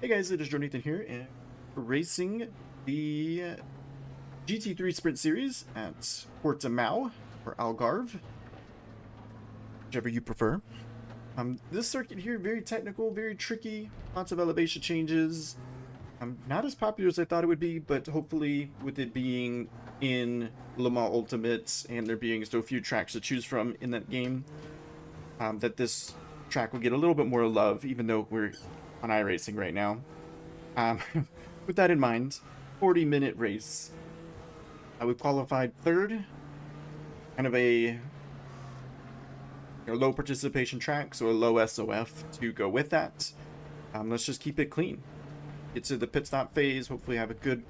Hey guys, it is Jonathan here, and we're racing the GT3 Sprint Series at Portimao, or Algarve, whichever you prefer. This circuit here, very technical, very tricky, lots of elevation changes. Not as popular as I thought it would be, but hopefully with it being in Le Mans Ultimate and there being so few tracks to choose from in that game, that this track will get a little bit more love, even though we're on iRacing right now. With that in mind, 40-minute race. We qualified third, kind of a low participation track, so a low SOF to go with that. Let's just keep it clean. Get to the pit stop phase, hopefully have a good,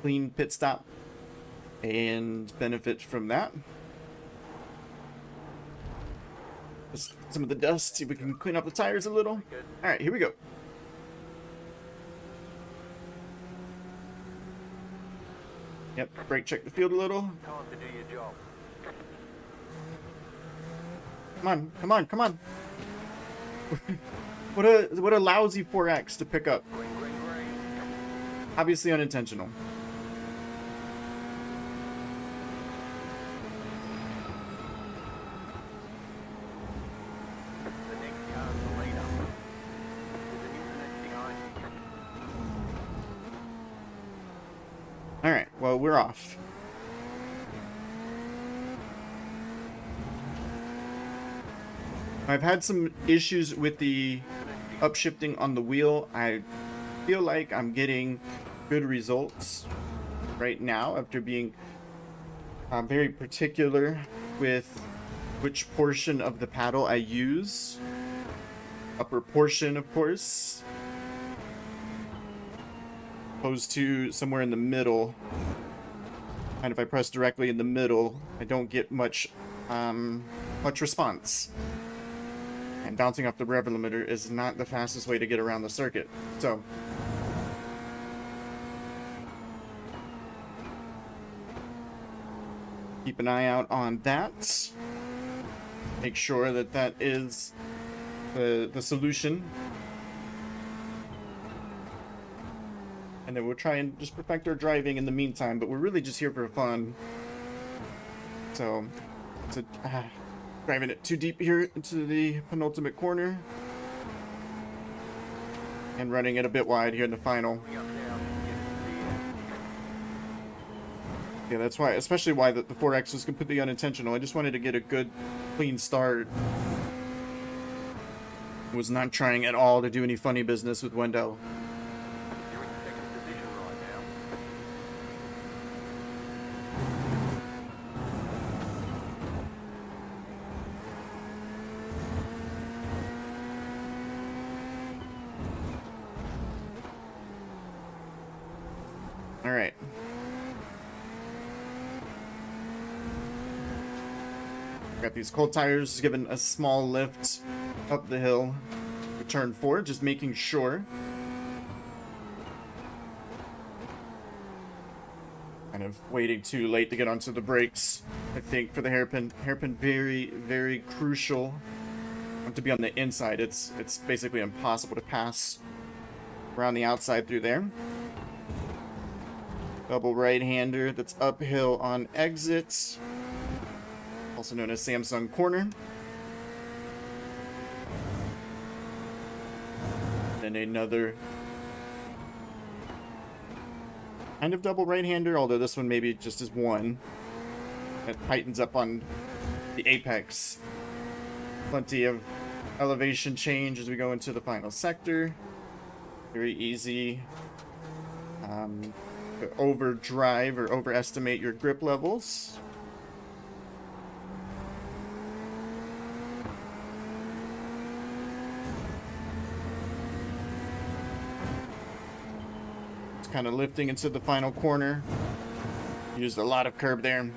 clean pit stop, and benefit from that. Just some of the dust, see if we can clean up the tires a little. All right, here we go. Yep, brake check the field a little. Time to do your job. Come on, come on, come on. What a lousy 4X to pick up. Green, green, green. Obviously unintentional. The next car's the leader. There's an internet behind you. Alright, well, we're off. I've had some issues with the upshifting on the wheel. I feel like I'm getting good results right now after being very particular with which portion of the paddle I use. Upper portion, of course, opposed to somewhere in the middle. And if I press directly in the middle, I don't get much response. And bouncing off the rev limiter is not the fastest way to get around the circuit. So keep an eye out on that. Make sure that that is the solution. And then we'll try and just perfect our driving in the meantime, but we're really just here for fun. So, driving it too deep here into the penultimate corner. And running it a bit wide here in the final. Yeah, that's why, especially why the 4X was completely unintentional. I just wanted to get a good, clean start. Was not trying at all to do any funny business with Wendell. You're in second position right now. All right. Got these cold tires, giving a small lift up the hill for turn 4, just making sure. Kind of waiting too late to get onto the brakes, I think, for the hairpin. Hairpin very, very crucial. To be on the inside, it's basically impossible to pass around the outside through there. Double right-hander that's uphill on exits, also known as Samsung corner. Then another kind of double right-hander, although this one maybe just is one. That tightens up on the apex. Plenty of elevation change as we go into the final sector. Very easy to overdrive or overestimate your grip levels. It's kind of lifting into the final corner. Used a lot of curb there.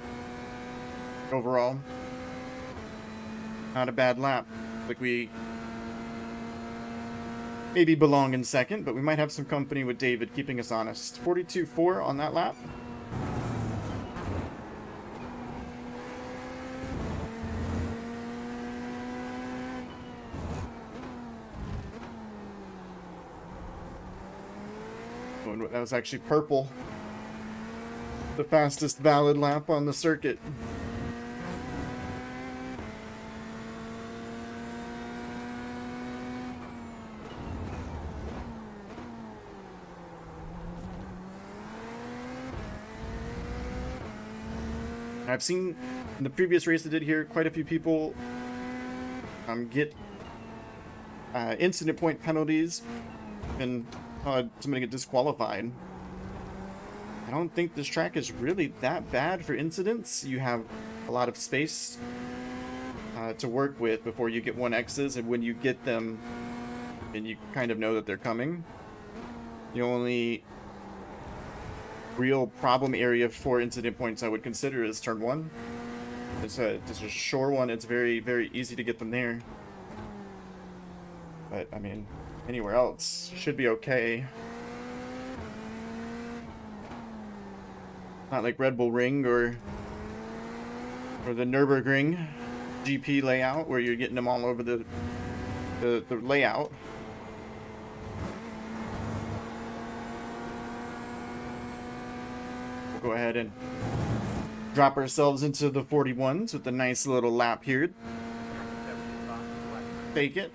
Overall, not a bad lap. Like we maybe belong in second, but we might have some company with David keeping us honest. 42.4 on that lap. Oh, and that was actually purple. The fastest valid lap on the circuit. I've seen in the previous race I did here, quite a few people get incident point penalties and somebody get disqualified. I don't think this track is really that bad for incidents. You have a lot of space to work with before you get 1Xs, and when you get them, and you kind of know that they're coming, the only real problem area for incident points I would consider is turn 1. It's a short one. It's very, very easy to get them there. But, I mean, anywhere else should be okay. Not like Red Bull Ring or the Nürburgring GP layout where you're getting them all over the layout. We'll go ahead and drop ourselves into the 41s with a nice little lap here. Take it.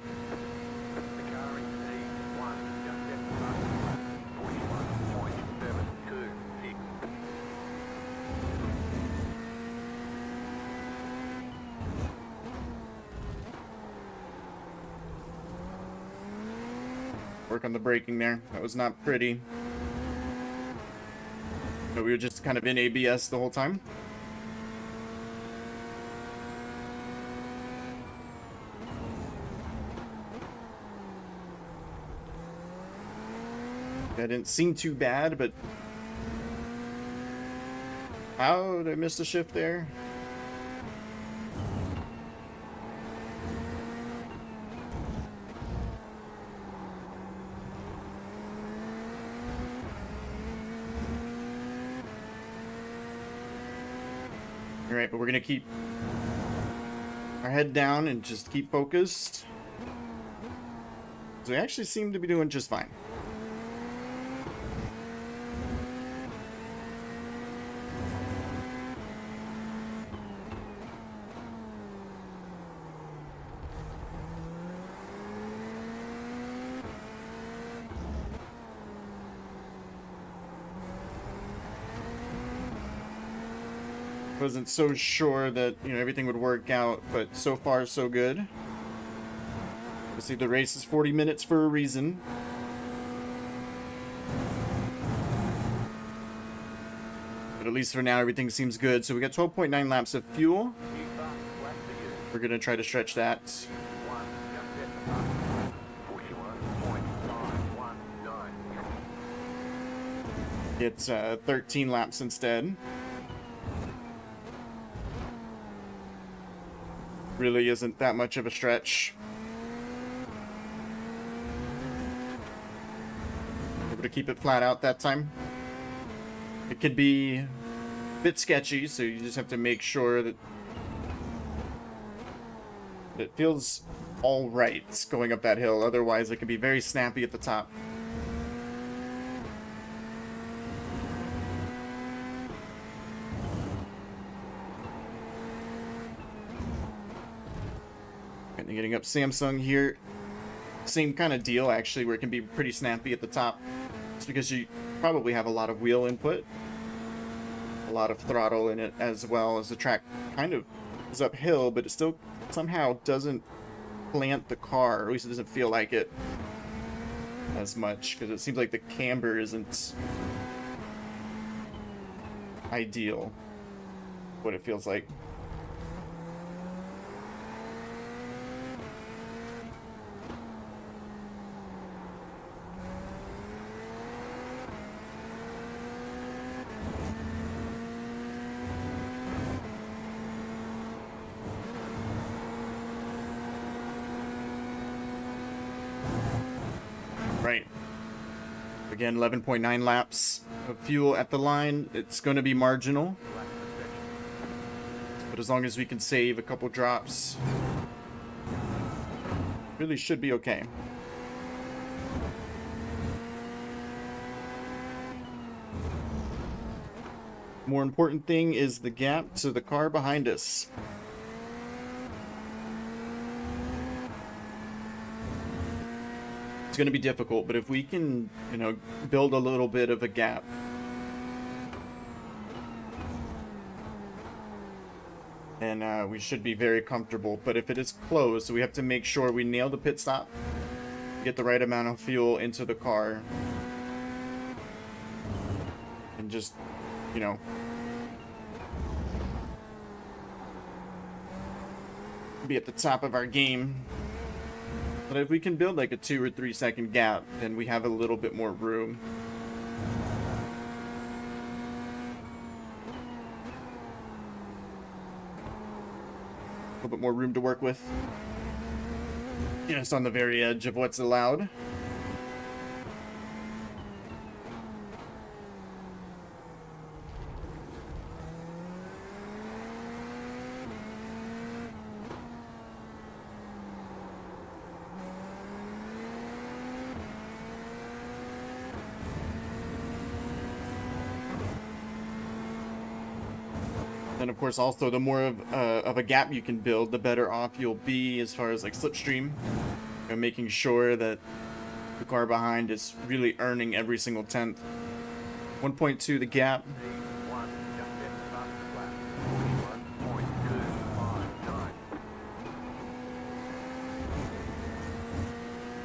Work on the braking there. That was not pretty. But we were just kind of in ABS the whole time. That didn't seem too bad, but how did I miss the shift there? Alright, but we're gonna keep our head down and just keep focused. So we actually seem to be doing just fine. Wasn't so sure that, you know, everything would work out, but so far so good. Obviously the race is 40 minutes for a reason. But at least for now everything seems good. So we got 12.9 laps of fuel. We're gonna try to stretch that. It's 13 laps instead. Really isn't that much of a stretch. Able to keep it flat out that time. It could be a bit sketchy, so you just have to make sure that it feels all right going up that hill. Otherwise, it can be very snappy at the top. Getting up Samsung here, same kind of deal actually, where it can be pretty snappy at the top. It's because you probably have a lot of wheel input, a lot of throttle in it, as well as the track kind of is uphill, but it still somehow doesn't plant the car, or at least it doesn't feel like it as much, because it seems like the camber isn't ideal, what it feels like. Right. Again, 11.9 laps of fuel at the line. It's going to be marginal. But as long as we can save a couple drops, really should be okay. More important thing is the gap to the car behind us. It's going to be difficult, but if we can, you know, build a little bit of a gap, then we should be very comfortable. But if it is closed, we have to make sure we nail the pit stop, get the right amount of fuel into the car, and just, you know, be at the top of our game. But if we can build like a 2 or 3 second gap, then we have a little bit more room. A little bit more room to work with. Just on the very edge of what's allowed. And of course, also the more of a gap you can build, the better off you'll be as far as like slipstream, and making sure that the car behind is really earning every single tenth. 1.2 the gap. One, just hit the fastest lap.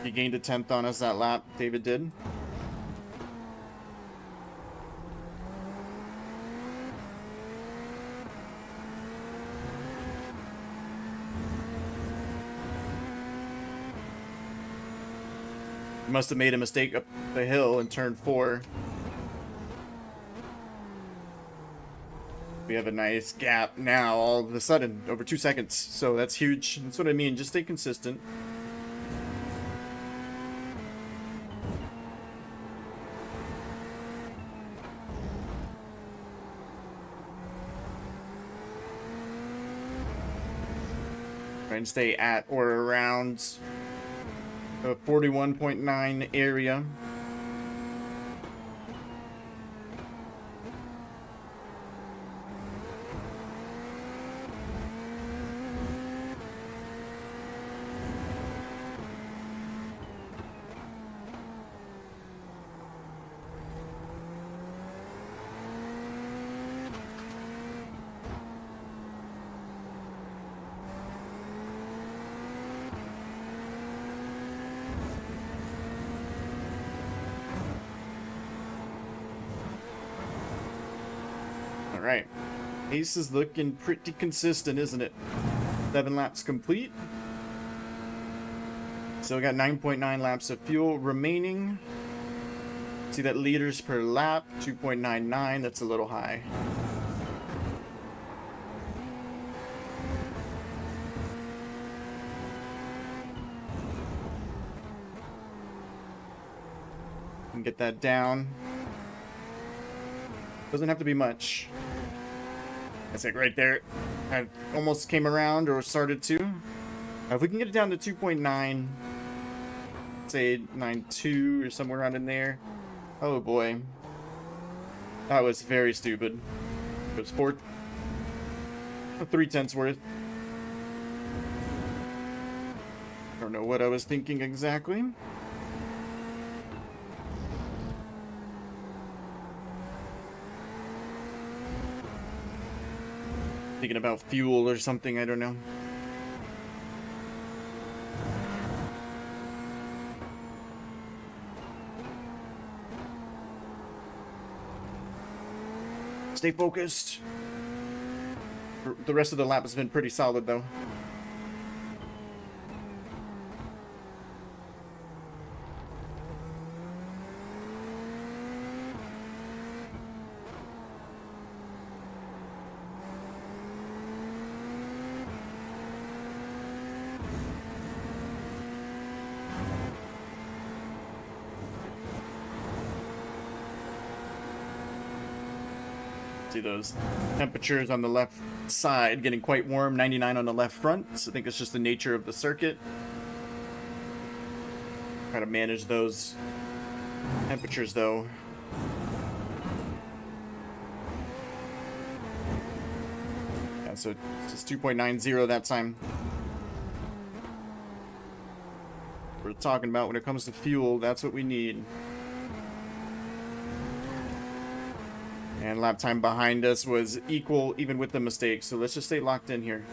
1.259. He gained a tenth on us that lap, David did. Must have made a mistake up the hill in turn 4. We have a nice gap now all of a sudden, over 2 seconds. So that's huge. That's what I mean. Just stay consistent. Try and stay at or around the 41.9 area. All right, pace is looking pretty consistent, isn't it? 7 laps complete. So we got 9.9 laps of fuel remaining. See that liters per lap, 2.99. That's a little high. And get that down. Doesn't have to be much. That's it right there. I almost came around or started to. If we can get it down to 2.9, say 9.2 or somewhere around in there. Oh boy. That was very stupid. It was 3/10 worth. Don't know what I was thinking exactly. Thinking about fuel or something, I don't know. Stay focused. The rest of the lap has been pretty solid though. See those temperatures on the left side getting quite warm, 99 on the left front. So I think it's just the nature of the circuit. Try to manage those temperatures though. so just 2.90 that time. We're talking about when it comes to fuel, that's what we need. And lap time behind us was equal even with the mistakes, so let's just stay locked in here.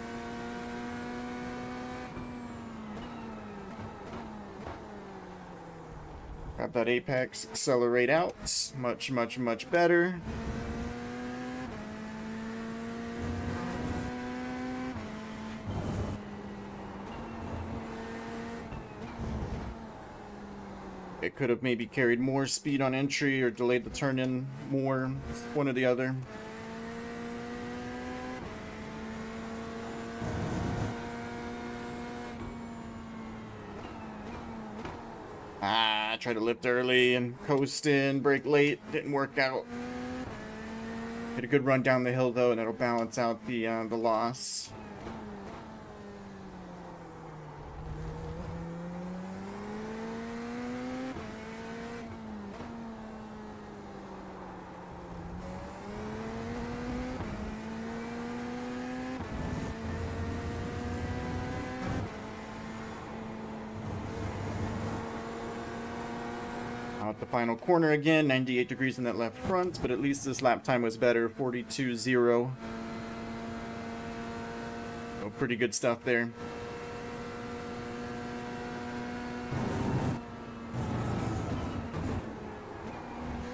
Grab that apex, accelerate out. Much, much, much better. It could have maybe carried more speed on entry or delayed the turn in more, one or the other. I tried to lift early and coast in, brake late, didn't work out. Hit a good run down the hill though, and it'll balance out the loss. Out the final corner again, 98 degrees in that left front, but at least this lap time was better, 42.0. So pretty good stuff there.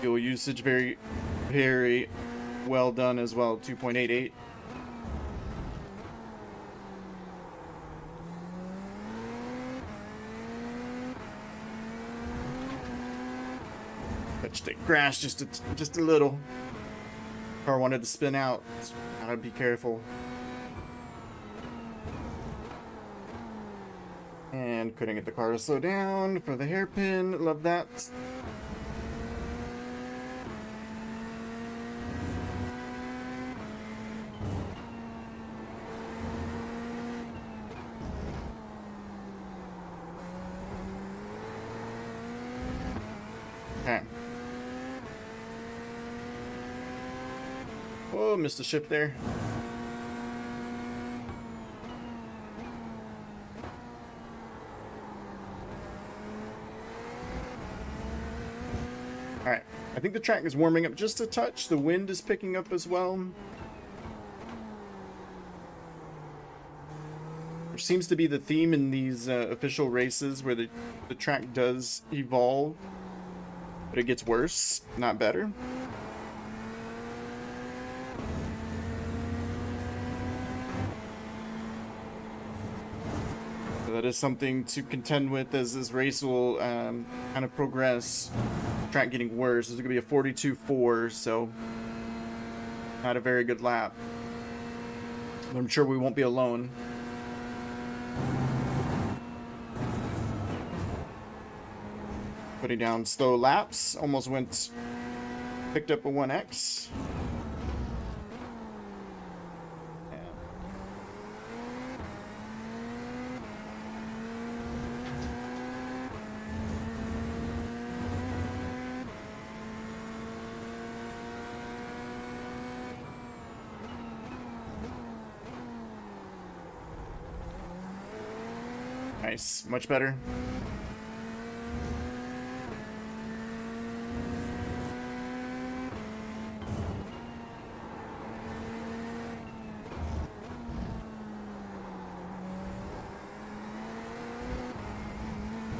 Fuel usage very, very well done as well, 2.88. Touched the grass just a little. Car wanted to spin out. Gotta be careful. And couldn't get the car to slow down for the hairpin. Love that. Okay. Oh, missed a shift there. Alright, I think the track is warming up just a touch. The wind is picking up as well. There seems to be the theme in these official races where the track does evolve, but it gets worse, not better. That is something to contend with as this race will kind of progress. Track getting worse. This is going to be a 42.4, so not a very good lap. But I'm sure we won't be alone. Putting down slow laps. Almost picked up a 1x. Nice, much better.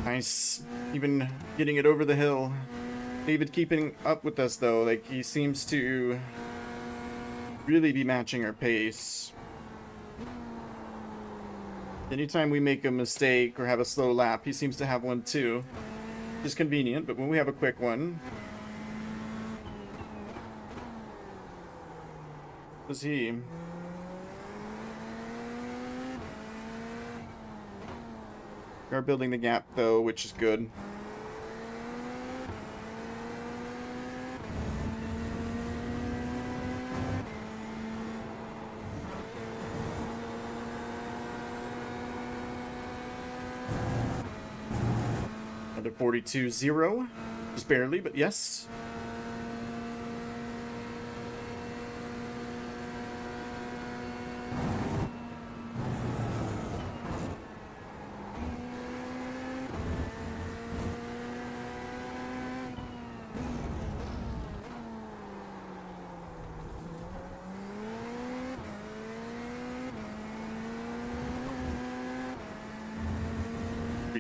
Nice, even getting it over the hill. David keeping up with us though, like he seems to really be matching our pace. Anytime we make a mistake or have a slow lap, he seems to have one too. Just convenient, but when we have a quick one... Was he? We are building the gap though, which is good. Another 42.0, just barely, but yes.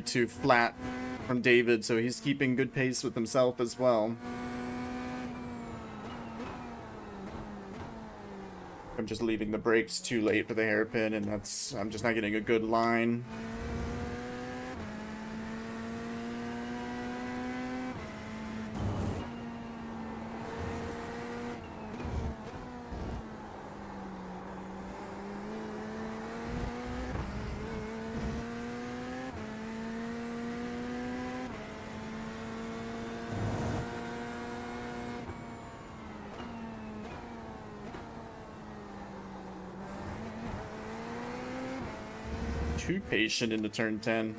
42 flat from David, so he's keeping good pace with himself as well. I'm just leaving the brakes too late for the hairpin, and I'm just not getting a good line. Too patient into turn 10.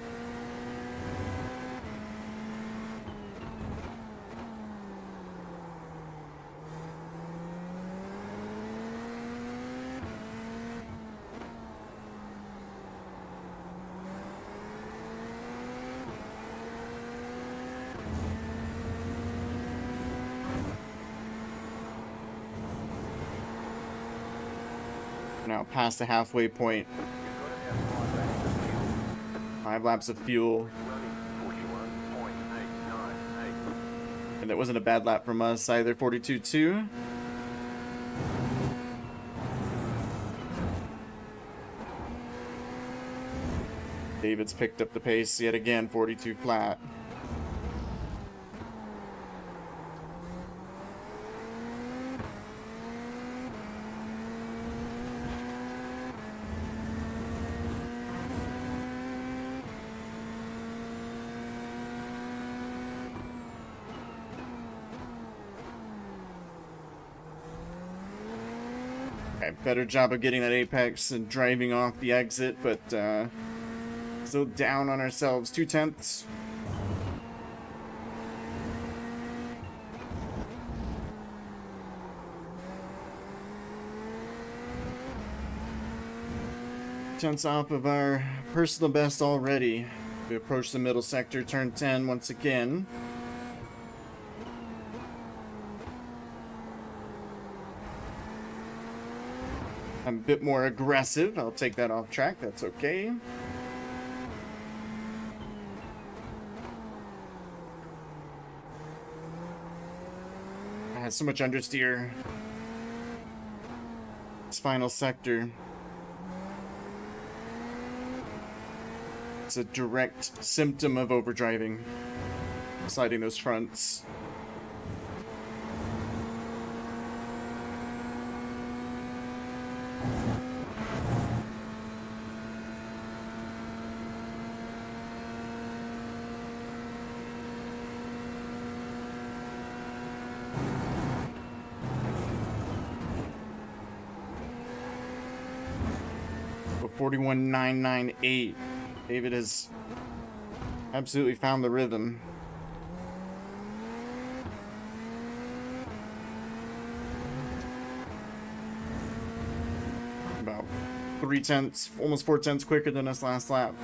Now past the halfway point. 5 laps of fuel. And that wasn't a bad lap from us either. 42.2. David's picked up the pace yet again. 42 flat. Better job of getting that apex and driving off the exit, but still down on ourselves. 0.2. Tenths off of our personal best already. We approach the middle sector, turn 10 once again. I'm a bit more aggressive. I'll take that off track. That's okay. I had so much understeer. This final sector. It's a direct symptom of overdriving. Sliding those fronts. But 41.998. David has absolutely found the rhythm. About 0.3, almost 0.4 quicker than us last lap.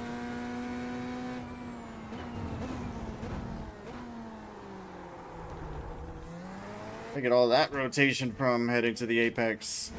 I get all that rotation from heading to the apex.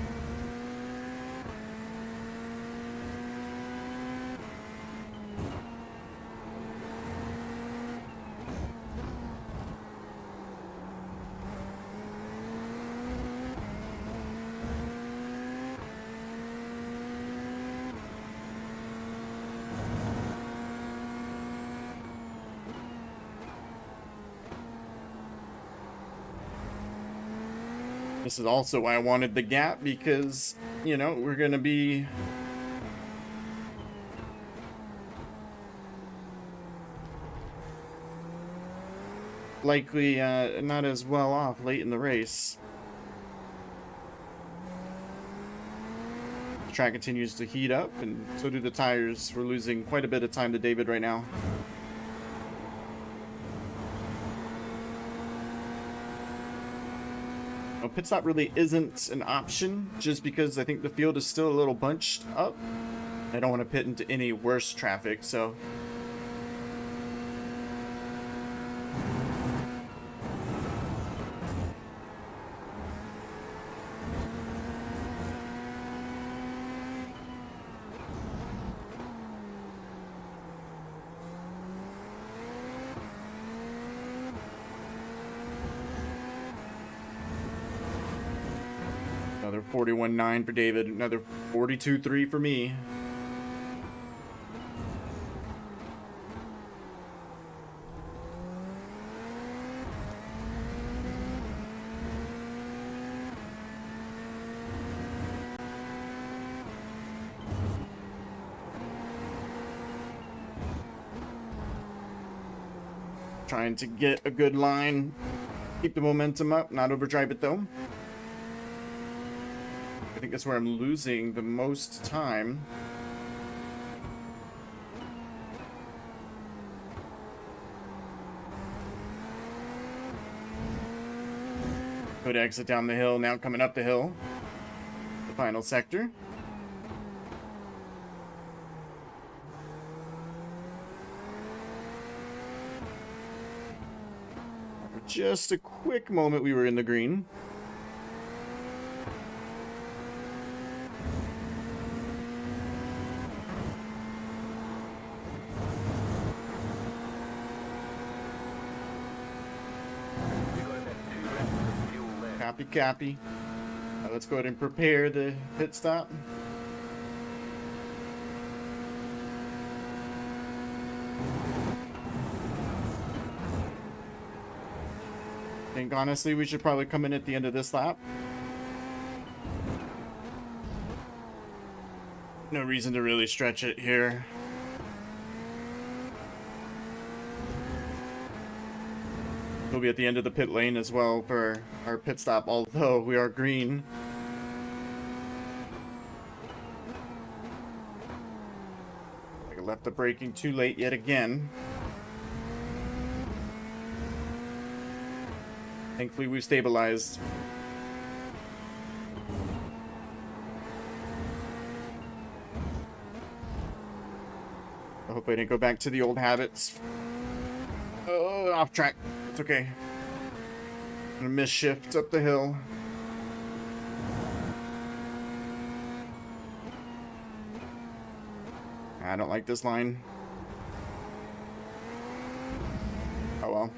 This is also why I wanted the gap, because, you know, we're going to be likely not as well off late in the race. The track continues to heat up, and so do the tires. We're losing quite a bit of time to David right now. Pit stop really isn't an option, just because I think the field is still a little bunched up. I don't want to pit into any worse traffic, so... Another 41.9 for David. Another 42.3 for me. Trying to get a good line. Keep the momentum up, not overdrive it though. I think that's where I'm losing the most time. Good exit down the hill, now coming up the hill. The final sector. For just a quick moment we were in the green. Copy. Let's go ahead and prepare the pit stop. I think honestly we should probably come in at the end of this lap. No reason to really stretch it here. We'll be at the end of the pit lane as well for our pit stop, although we are green. I left the braking too late yet again. Thankfully we've stabilized. I hope I didn't go back to the old habits. Oh, off track. It's okay. I'm gonna miss shift up the hill. I don't like this line. Oh well.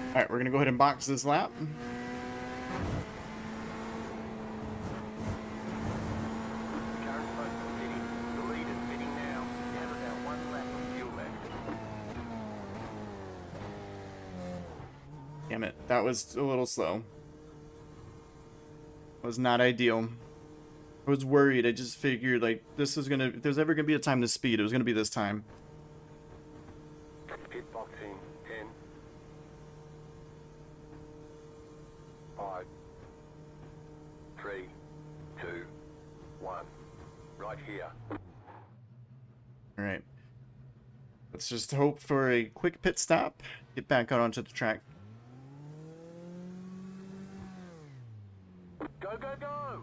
Alright, we're gonna go ahead and box this lap. Damn it, that was a little slow. Was not ideal. I was worried. I just figured like this was gonna, if there's ever gonna be a time to speed, it was gonna be this time. Pit boxing 10, 5, 3, 2, 1. Right here. Alright. Let's just hope for a quick pit stop. Get back out onto the track. Go, go, go!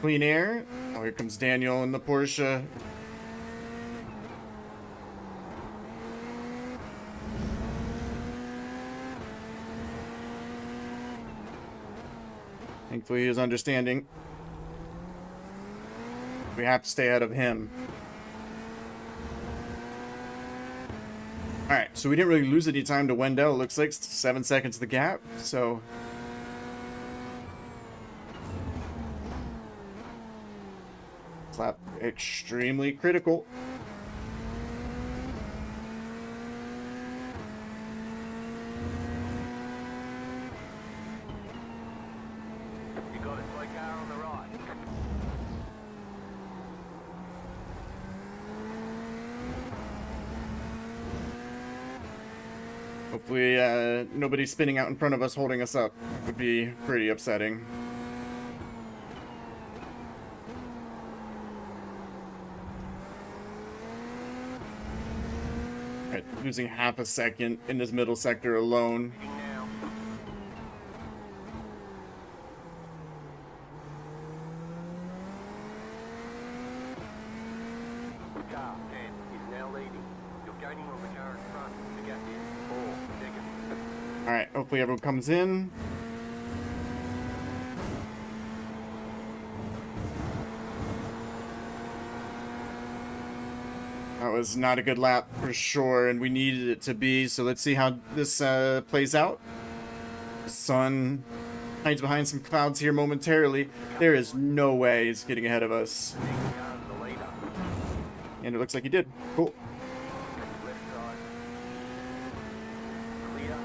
Clean air. Oh, here comes Daniel in the Porsche. Thankfully, he is understanding. We have to stay ahead of him. Alright, so we didn't really lose any time to Wendell. It looks like 7 seconds the gap, so... Lap extremely critical. You got a slow car on the right. Hopefully, nobody's spinning out in front of us holding us up. Would be pretty upsetting. Right, losing half a second in this middle sector alone. Now. Car 10 is now leading. You're gaining on the car in front. The gap is 4 seconds. All right, hopefully everyone comes in. That was not a good lap for sure, and we needed it to be. So let's see how this plays out. The sun hides behind some clouds here momentarily. There is no way he's getting ahead of us. Next car's the leader. And it looks like he did. Cool. Left side. Clear.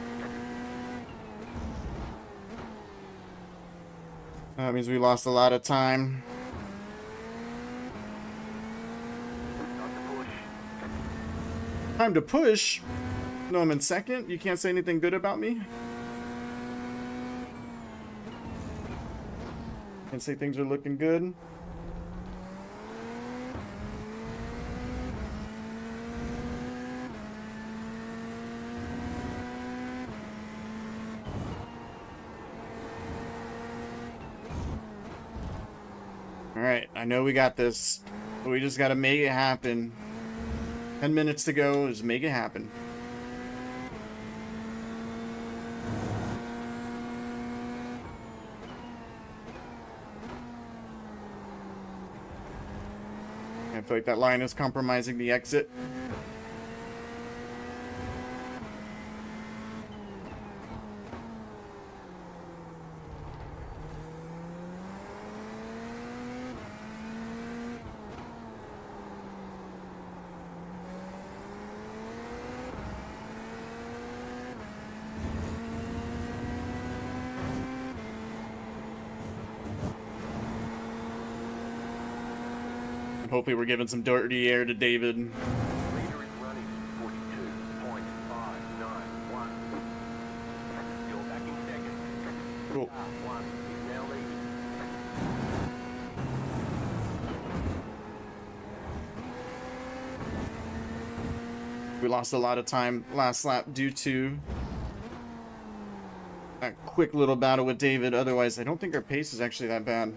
That means we lost a lot of time. Not to push. Time to push. No, I'm in second. You can't say anything good about me. Can't say things are looking good. All right, I know we got this, but we just got to make it happen. 10 minutes to go, just make it happen. I feel like that line is compromising the exit. And hopefully we're giving some dirty air to David. Leader is running 42.591. You're back in second. Cool. Car 1 is now leading. We lost a lot of time last lap due to that quick little battle with David. Otherwise, I don't think our pace is actually that bad.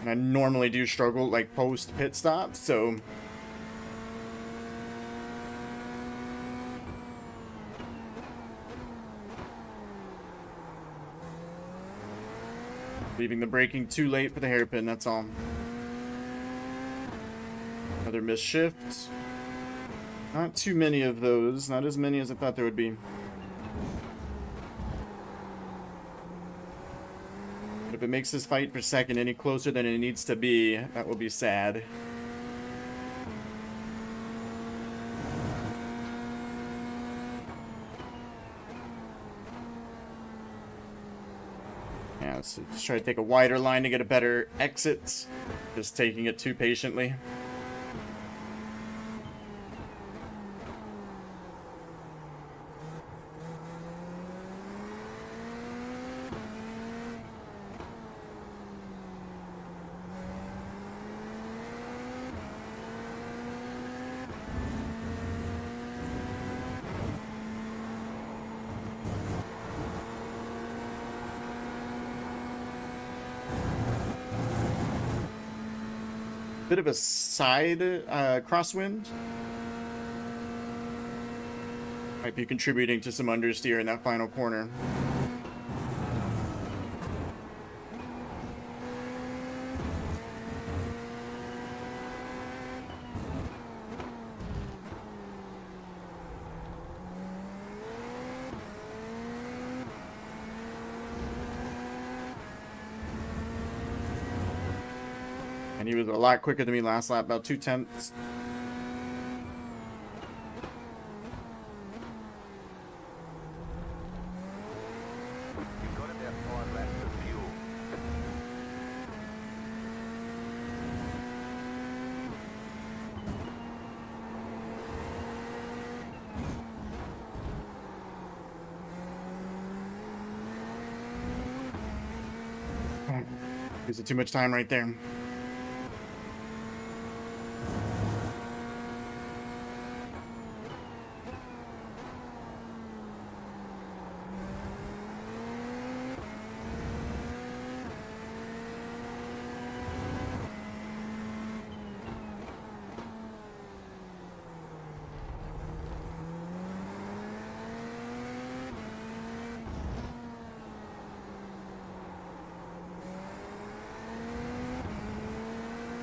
And I normally do struggle like post pit stop, so leaving the braking too late for the hairpin, that's all. Another missed shift. Not too many of those, not as many as I thought there would be. But if it makes this fight for second any closer than it needs to be, that will be sad. Yeah, so just try to take a wider line to get a better exit. Just taking it too patiently. Bit of a side crosswind. Might be contributing to some understeer in that final corner. And he was a lot quicker than me last lap, about 0.2. You've got about 5 laps of fuel. Using too much time right there.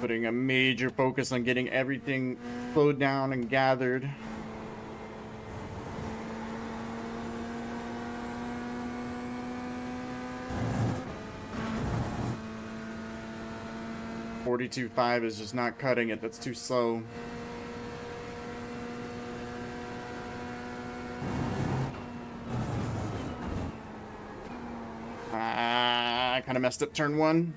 Putting a major focus on getting everything slowed down and gathered. .42.5 is just not cutting it. That's too slow. I kind of messed up turn 1.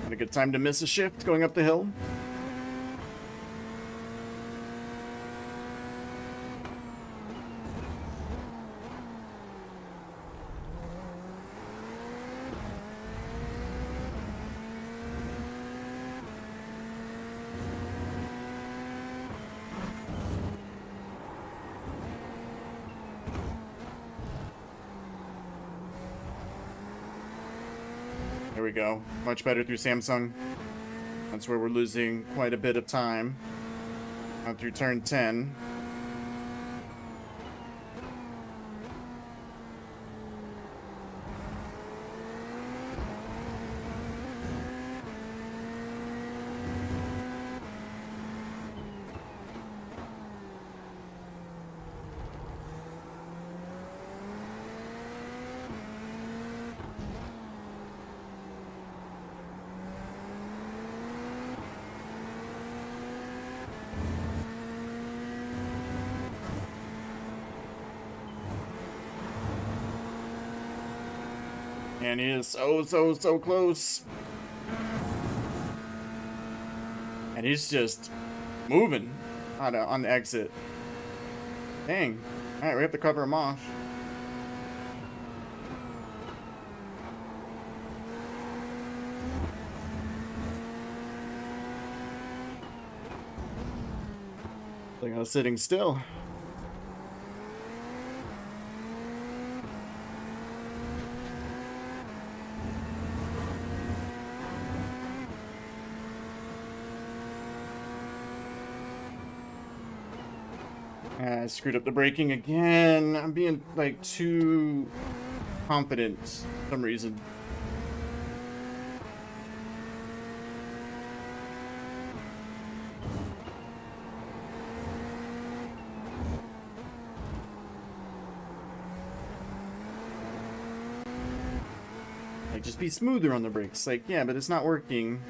Not a good time to miss a shift going up the hill. There we go. Much better through Samsung. That's where we're losing quite a bit of time. Out through turn 10. And he is so close. And he's just moving on the exit. Dang. Alright, we have to cover him off. Like I was sitting still. I screwed up the braking again. I'm being like too confident for some reason. Like, just be smoother on the brakes. Like, yeah, but it's not working.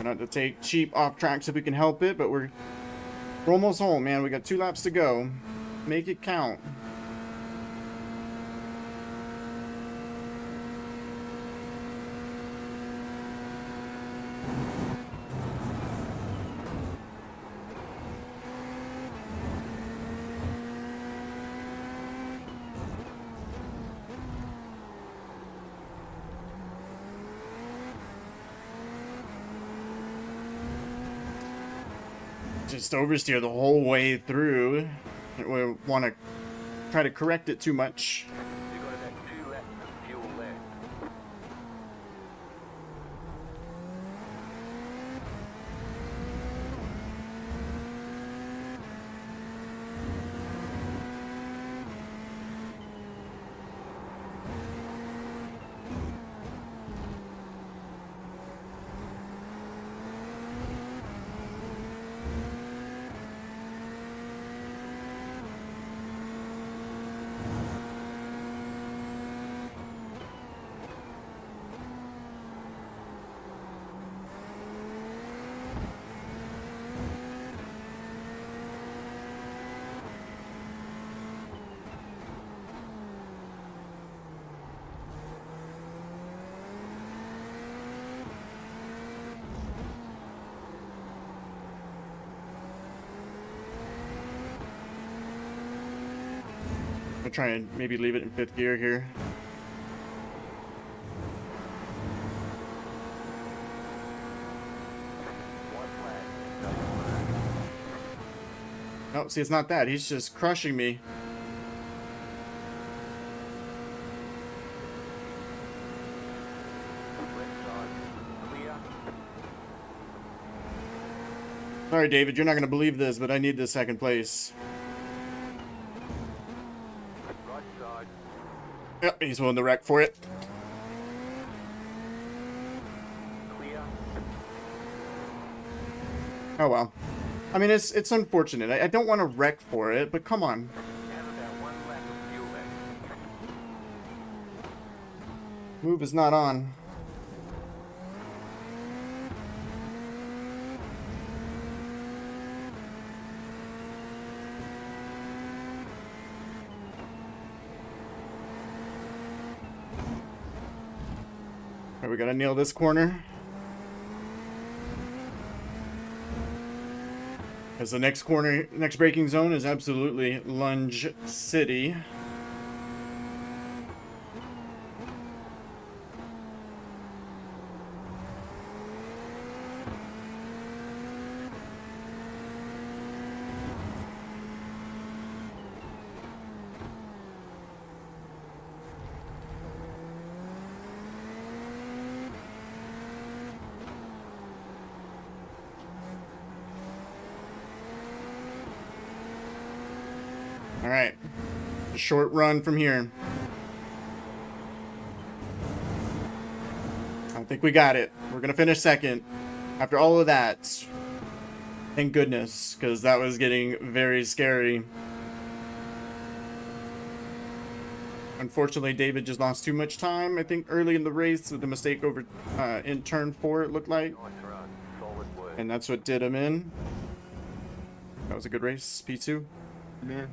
Not to take cheap off tracks if we can help it, but we're almost home, man. We got 2 laps to go. Make it count. Just oversteer the whole way through. We want to try to correct it too much. You've got about 2 laps of fuel left. I'll try and maybe leave it in 5th gear here. No, see, it's not that. He's just crushing me. Sorry, David, you're not going to believe this, but I need this 2nd place. Yep, he's willing to wreck for it. Oh well. I mean, it's unfortunate. I don't want to wreck for it, but come on. Move is not on. All right, we gotta nail this corner. Because the next corner, next braking zone is absolutely Lunge City. All right, a short run from here. I think we got it. We're gonna finish 2nd after all of that. Thank goodness, because that was getting very scary. Unfortunately, David just lost too much time, I think, early in the race with the mistake over in turn 4, it looked like. And that's what did him in. That was a good race, P2. Man.